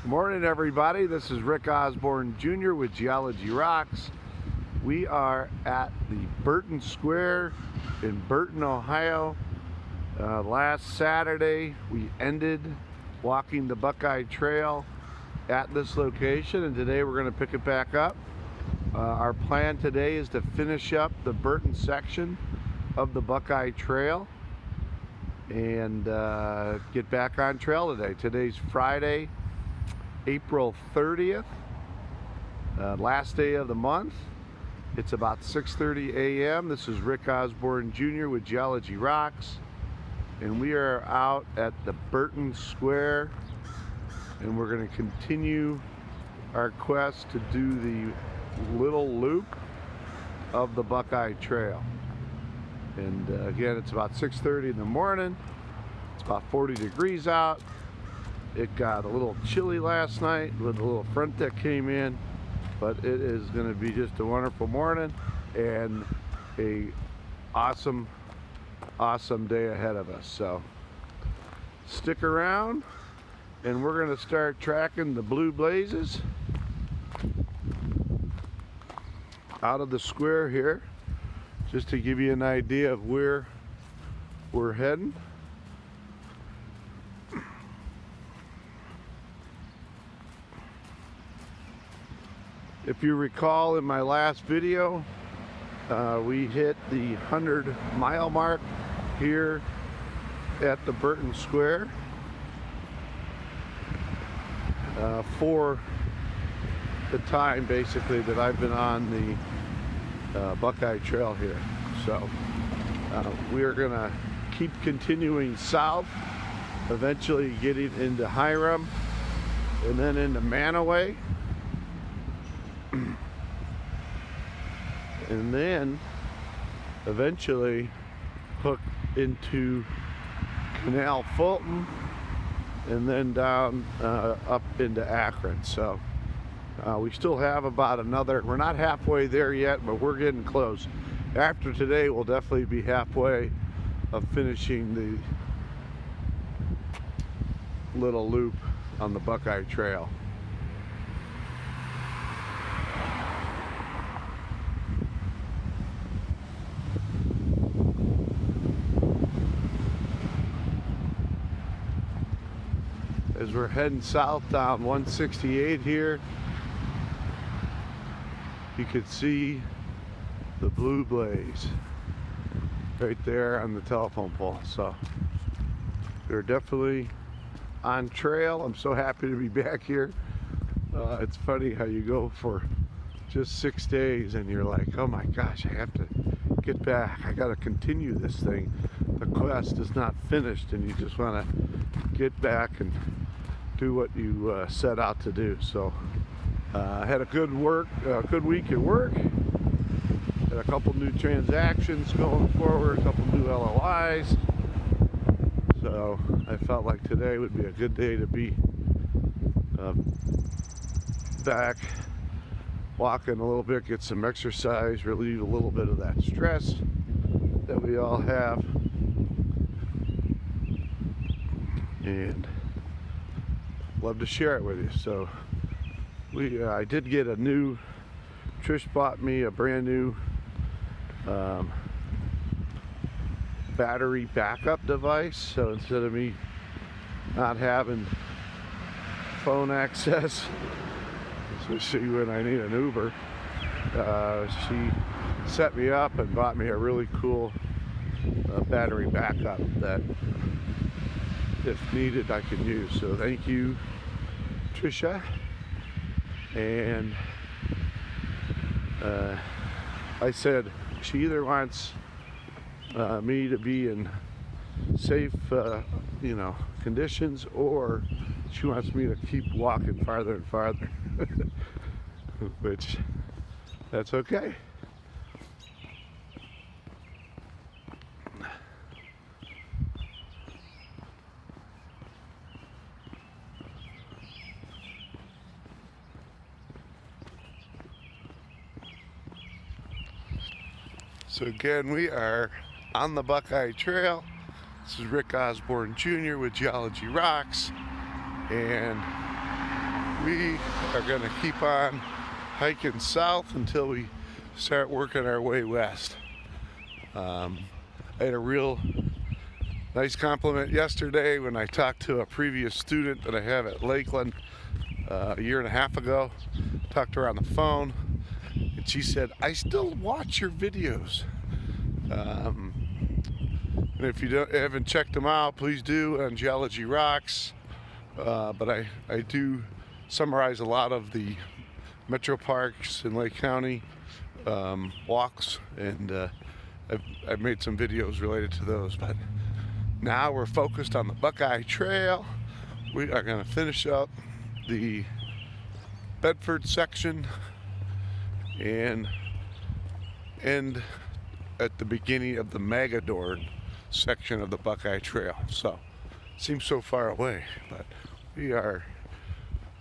Morning, everybody. This is Rick Osborne Jr. with Geology Rocks. We are at the Burton Square in Burton, Ohio. Last Saturday, we ended walking the Buckeye Trail at this location, and today we're going to pick it back up. Our plan today is to finish up the Burton section of the Buckeye Trail and get back on trail today. Today's Friday, April 30th, last day of the month. It's about 6:30 a.m. This is Rick Osborne Jr. with Geology Rocks, and we are out at the Burton Square, and we're going to continue our quest to do the little loop of the Buckeye Trail. And again, it's about 6:30 in the morning. It's about 40 degrees out. It got a little chilly last night with a little front that came in, but it is going to be just a wonderful morning and a awesome day ahead of us. So stick around, and we're going to start tracking the blue blazes out of the square here, just to give you an idea of where we're heading. If you recall, in my last video, we hit the 100-mile mark here at the Burton Square for the time, basically, that I've been on the Buckeye Trail here. So we are going to keep continuing south, eventually getting into Hiram and then into Manaway, and then eventually hook into Canal Fulton, and then down up into Akron. So we still have about another, we're not halfway there yet, but we're getting close. After today, we'll definitely be halfway of finishing the little loop on the Buckeye Trail. As we're heading south down 168 here, you could see the blue blaze right there on the telephone pole. So they're definitely on trail. I'm so happy to be back here. It's funny how you go for just 6 days and you're like, oh my gosh, I have to get back. I got to continue this thing. The quest is not finished, and you just want to get back and do what you set out to do. So I had a good week at work. Had a couple new transactions going forward, a couple new LOIs. So I felt like today would be a good day to be back walking a little bit, get some exercise, relieve a little bit of that stress that we all have. And love to share it with you. So I did get Trish bought me a brand new battery backup device. So instead of me not having phone access, especially when I need an Uber, she set me up and bought me a really cool battery backup that, if needed, I can use. So thank you, Trisha. And I said she either wants me to be in safe conditions, or she wants me to keep walking farther and farther. Which, that's okay. So again, we are on the Buckeye Trail. This is Rick Osborne Jr. with Geology Rocks, and We are going to keep on hiking south until we start working our way west. I had a real nice compliment yesterday when I talked to a previous student that I have at Lakeland a year and a half ago. Talked to her on the phone, and she said, "I still watch your videos." And if you haven't checked them out, please do on Geology Rocks. But I do summarize a lot of the metro parks in Lake County walks, and I've made some videos related to those. But now we're focused on the Buckeye Trail. We are going to finish up the Bedford section and end at the beginning of the Magadorn section of the Buckeye Trail. So, seems so far away, but we are,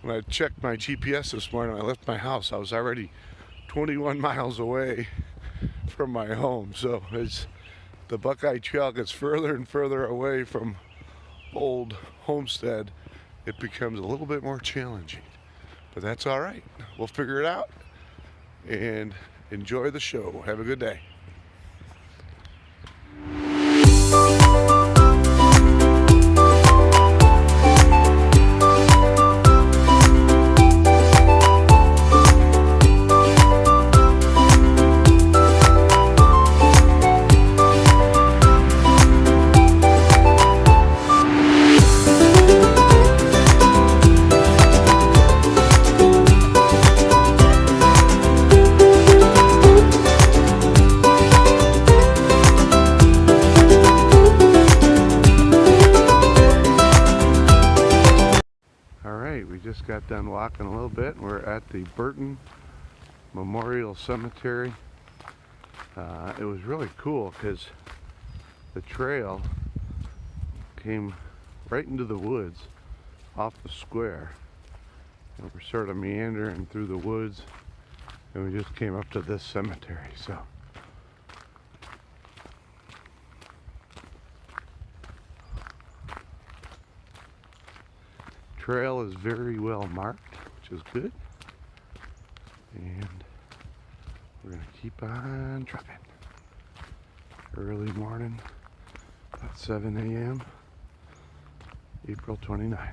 when I checked my GPS this morning, when I left my house, I was already 21 miles away from my home. So as the Buckeye Trail gets further and further away from Old Homestead, it becomes a little bit more challenging. But that's all right. We'll figure it out and enjoy the show. Have a good day. We just got done walking a little bit, and we're at the Burton Memorial Cemetery. It was really cool because the trail came right into the woods off the square, and we're sort of meandering through the woods, and we just came up to this cemetery. So trail is very well marked, which is good, and we're going to keep on trucking. Early morning, about 7 a.m., April 29th.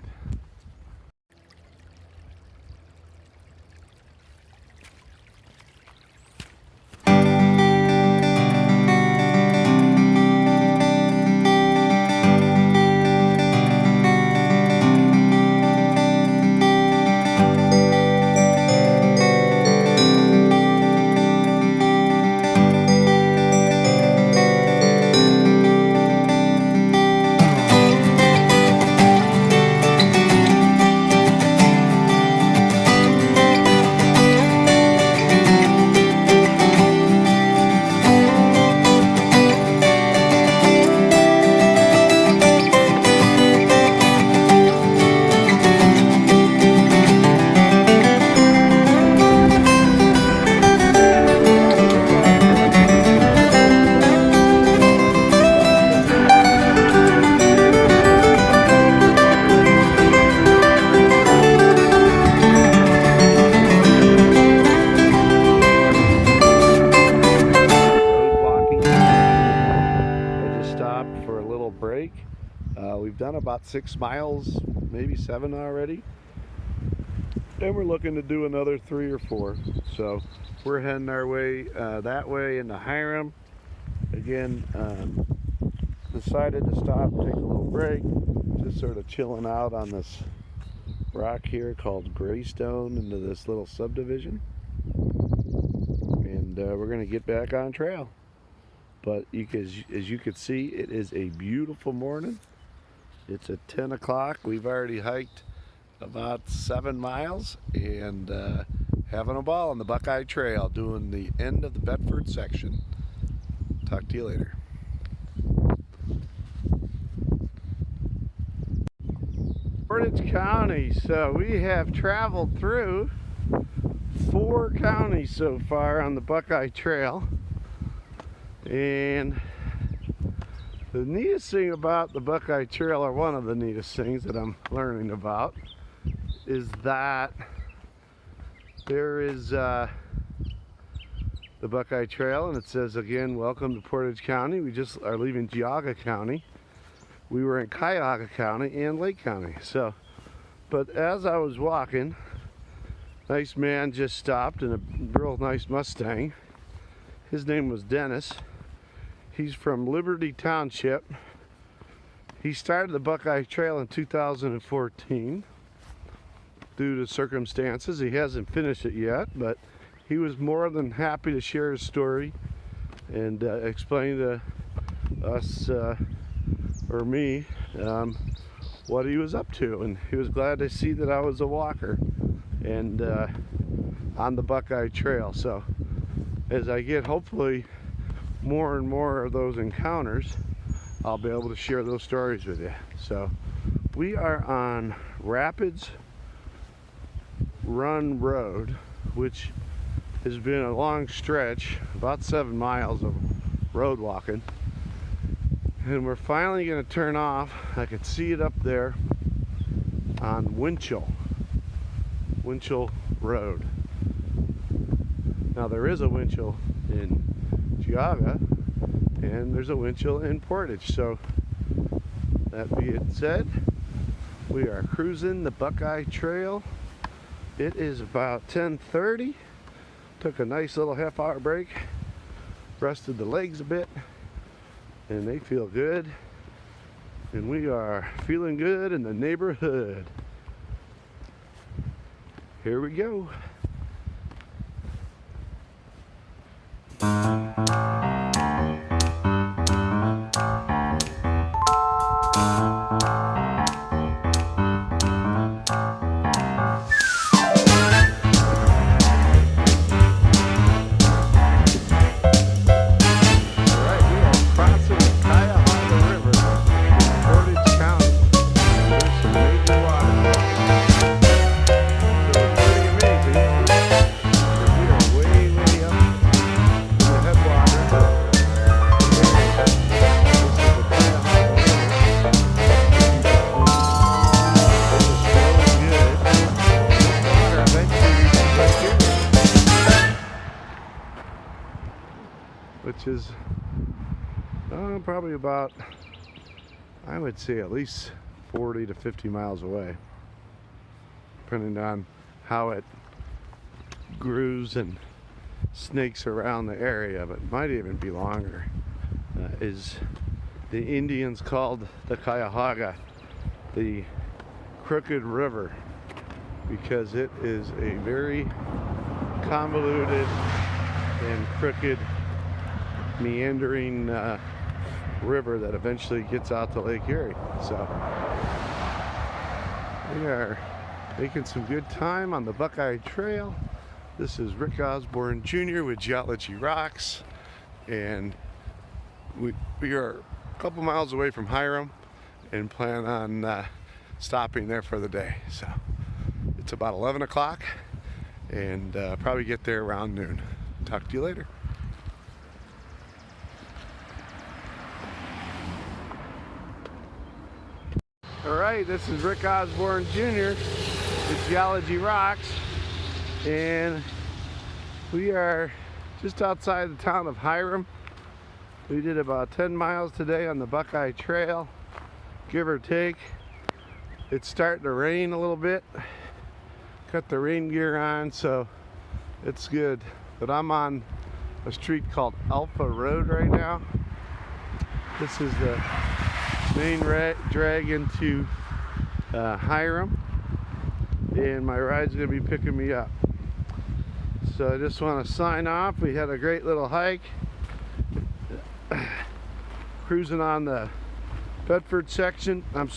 Break. We've done about 6 miles, maybe 7 already, and we're looking to do another 3 or 4. So we're heading our way that way into Hiram. Again, decided to stop, take a little break, just sort of chilling out on this rock here called Greystone into this little subdivision, and we're going to get back on trail. But as you can see, it is a beautiful morning. It's at 10 o'clock. We've already hiked about 7 miles and having a ball on the Buckeye Trail, doing the end of the Bedford section. Talk to you later. Portage County. So we have traveled through 4 counties so far on the Buckeye Trail. And the neatest thing about the Buckeye Trail, or one of the neatest things that I'm learning about, is that there is the Buckeye Trail, and it says again, welcome to Portage County. We just are leaving Geauga County. We were in Cuyahoga County and Lake County. So, but as I was walking, nice man just stopped in a real nice Mustang. His name was Dennis. He's from Liberty Township. He started the Buckeye Trail in 2014. Due to circumstances, he hasn't finished it yet, but he was more than happy to share his story and explain to us, or me, what he was up to. And he was glad to see that I was a walker and on the Buckeye Trail. So as I get hopefully more and more of those encounters, I'll be able to share those stories with you. So we are on Rapids Run Road, which has been a long stretch, about 7 miles of road walking, and we're finally going to turn off. I can see it up there on Winchell Road. Now there is a Winchell in Geauga and there's a Winchell in Portage. So that being said, we are cruising the Buckeye Trail. It is about 10:30. Took a nice little half-hour break, rested the legs a bit, and they feel good. And we are feeling good in the neighborhood. Here we go. Which is probably about, I would say, at least 40 to 50 miles away, depending on how it grooves and snakes around the area, but might even be longer. Is the Indians called the Cuyahoga the Crooked River, because it is a very convoluted and crooked, meandering river that eventually gets out to Lake Erie. So we are making some good time on the Buckeye Trail. This is Rick Osborne Jr. with Geology Rocks, and we are a couple miles away from Hiram and plan on stopping there for the day. So it's about 11 o'clock and probably get there around noon. Talk to you later. Alright, this is Rick Osborne Jr. with Geology Rocks, and we are just outside the town of Hiram. We did about 10 miles today on the Buckeye Trail, give or take. It's starting to rain a little bit. Got the rain gear on, so it's good. But I'm on a street called Alpha Road right now. This is the main drag into Hiram, and my ride's gonna be picking me up. So I just want to sign off. We had a great little hike, cruising on the Bedford section. I'm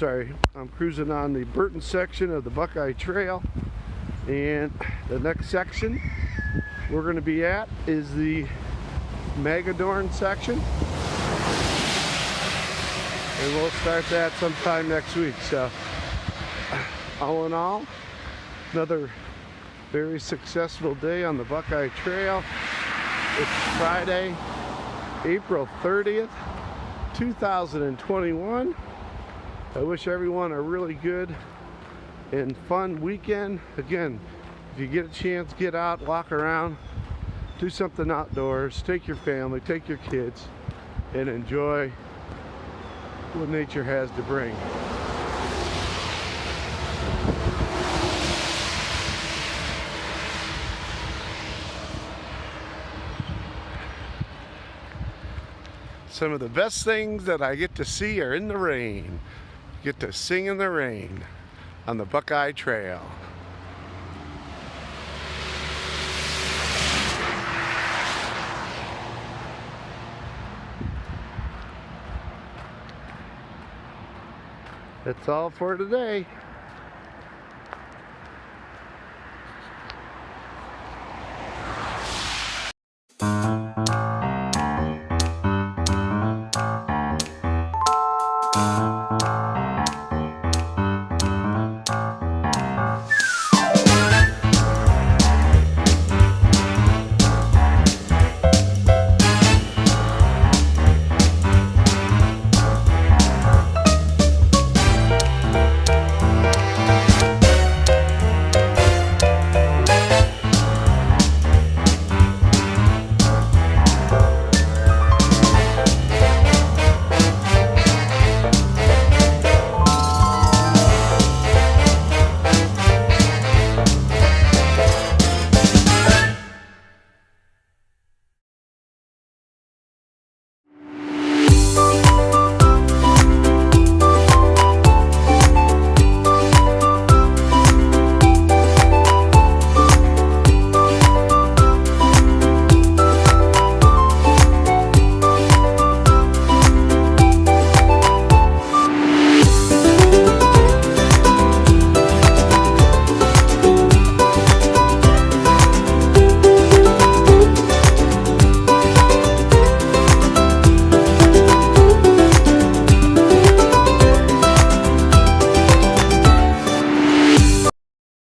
cruising on the Burton section of the Buckeye Trail, and the next section we're going to be at is the Megadorn section. And we'll start that sometime next week. So, all in all, another very successful day on the Buckeye Trail. It's Friday, April 30th, 2021. I wish everyone a really good and fun weekend. Again, if you get a chance, get out, walk around, do something outdoors, take your family, take your kids, and enjoy what nature has to bring. Some of the best things that I get to see are in the rain. Get to sing in the rain on the Buckeye Trail. That's all for today.